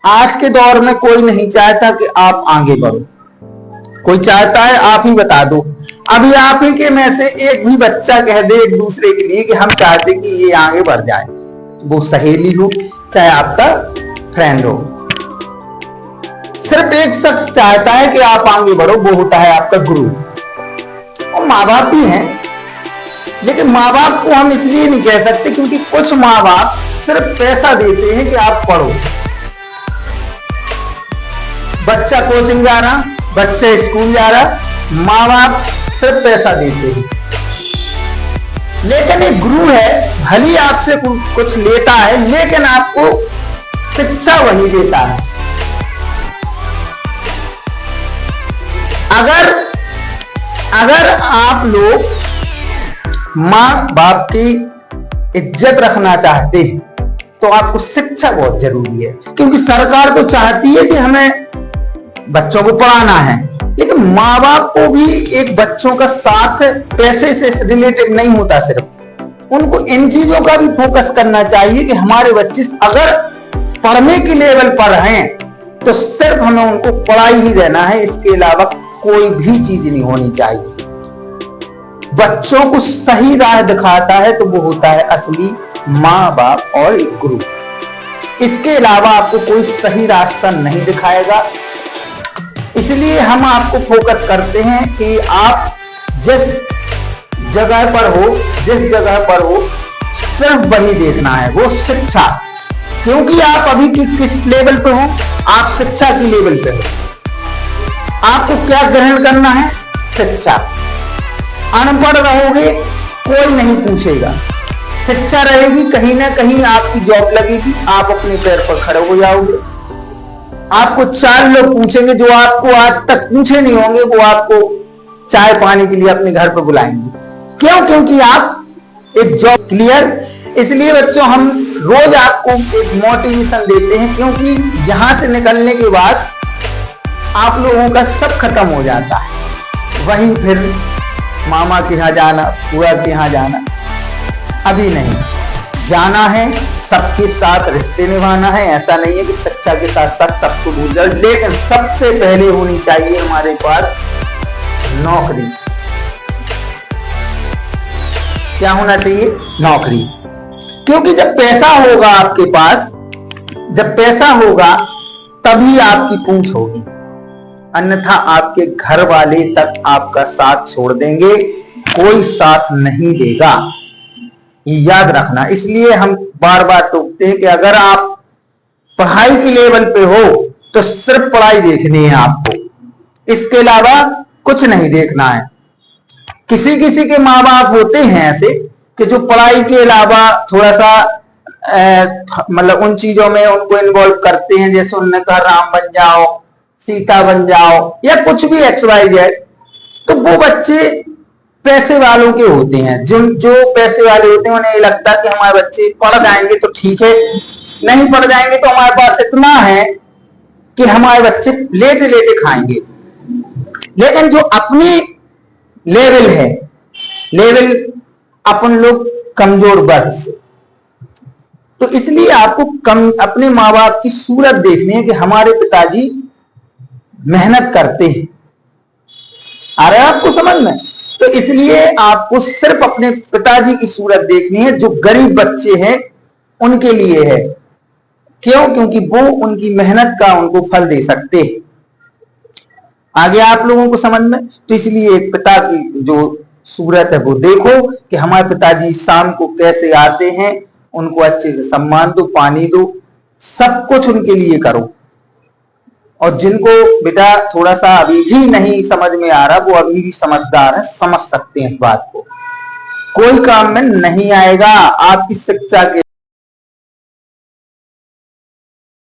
आज के दौर में कोई नहीं चाहता कि आप आगे बढ़ो, कोई चाहता है आप ही बता दो। अभी आप ही के में से एक भी बच्चा कह दे एक दूसरे के लिए कि हम चाहते कि ये आगे बढ़ जाए, वो सहेली हो चाहे आपका फ्रेंड हो, सिर्फ एक शख्स चाहता है कि आप आगे बढ़ो, वो होता है आपका गुरु। और माँ बाप भी हैं, लेकिन माँ बाप को हम इसलिए नहीं कह सकते क्योंकि कुछ माँ बाप सिर्फ पैसा देते हैं कि आप पढ़ो। बच्चा कोचिंग जा रहा, बच्चा स्कूल जा रहा, माँ बाप सिर्फ पैसा देते हैं। लेकिन एक गुरु है, भले आपसे कुछ लेता है लेकिन आपको शिक्षा वही देता है। अगर आप लोग माँ बाप की इज्जत रखना चाहते हैं तो आपको शिक्षा बहुत जरूरी है, क्योंकि सरकार तो चाहती है कि हमें बच्चों को पढ़ाना है, लेकिन माँ बाप को भी एक बच्चों का साथ पैसे से रिलेटेड नहीं होता, सिर्फ उनको इन चीजों का भी फोकस करना चाहिए कि हमारे बच्चे अगर पढ़ने के लेवल पर हैं तो सिर्फ हमें उनको पढ़ाई ही देना है, इसके अलावा कोई भी चीज नहीं होनी चाहिए। बच्चों को सही राह दिखाता है तो वो होता है असली माँ बाप और एक गुरु। इसके अलावा आपको कोई सही रास्ता नहीं दिखाएगा। इसलिए हम आपको फोकस करते हैं कि आप जिस जगह पर हो सिर्फ वही देखना है, वो शिक्षा। क्योंकि आप अभी किस लेवल पे हो, आप शिक्षा की लेवल पे हो। आपको क्या ग्रहण करना है? शिक्षा। अनपढ़ रहोगे कोई नहीं पूछेगा, शिक्षा रहेगी कहीं ना कहीं आपकी जॉब लगेगी, आप अपने पैर पर खड़े हो जाओगे। आपको 4 लोग पूछेंगे जो आपको आज तक पूछे नहीं होंगे, वो आपको चाय पानी के लिए अपने घर पर बुलाएंगे। क्यों? क्योंकि आप एक जॉब क्लियर। इसलिए बच्चों हम रोज आपको एक मोटिवेशन देते हैं, क्योंकि यहां से निकलने के बाद आप लोगों का सब खत्म हो जाता है। वहीं फिर मामा के यहाँ जाना, बुआ के यहाँ जाना, अभी नहीं जाना है, सबके साथ रिश्ते निभाना है। ऐसा नहीं है कि शिक्षा के साथ साथ सबको भूल जाए, लेकिन सबसे पहले होनी चाहिए हमारे पास नौकरी। क्या होना चाहिए? नौकरी। क्योंकि जब पैसा होगा आपके पास, जब पैसा होगा तभी आपकी पूंछ होगी, अन्यथा आपके घर वाले तक आपका साथ छोड़ देंगे, कोई साथ नहीं देगा। ये याद रखना। इसलिए हम बार बार टोकते हैं कि अगर आप पढ़ाई के लेवल पे हो तो सिर्फ पढ़ाई देखनी है आपको, इसके अलावा कुछ नहीं देखना है। किसी किसी के माँ बाप होते हैं ऐसे कि जो पढ़ाई के अलावा थोड़ा सा मतलब उन चीजों में उनको इन्वॉल्व करते हैं, जैसे उन्होंने कहा राम बन जाओ, सीता बन जाओ, या कुछ भी XYZ। तो वो बच्चे पैसे वालों के होते हैं। जो पैसे वाले होते हैं उन्हें ये लगता है कि हमारे बच्चे पढ़ जाएंगे तो ठीक है, नहीं पढ़ जाएंगे तो हमारे पास इतना है कि हमारे बच्चे लेटे लेटे खाएंगे। लेकिन जो अपनी लेवल है, लेवल अपन लोग कमजोर वर्ग से, तो इसलिए आपको अपने माँ बाप की सूरत देखनी है कि हमारे पिताजी मेहनत करते हैं। आ रहा है आपको समझ में? तो इसलिए आपको सिर्फ अपने पिताजी की सूरत देखनी है, जो गरीब बच्चे हैं उनके लिए है। क्यों? क्योंकि वो उनकी मेहनत का उनको फल दे सकते हैं। आगे आप लोगों को समझ में? तो इसलिए एक पिता की जो सूरत है वो देखो कि हमारे पिताजी शाम को कैसे आते हैं, उनको अच्छे से सम्मान दो, पानी दो, सब कुछ उनके लिए करो। और जिनको बेटा थोड़ा सा अभी भी नहीं समझ में आ रहा, वो अभी भी समझदार है, समझ सकते हैं इस बात को। कोई काम में नहीं आएगा आपकी शिक्षा के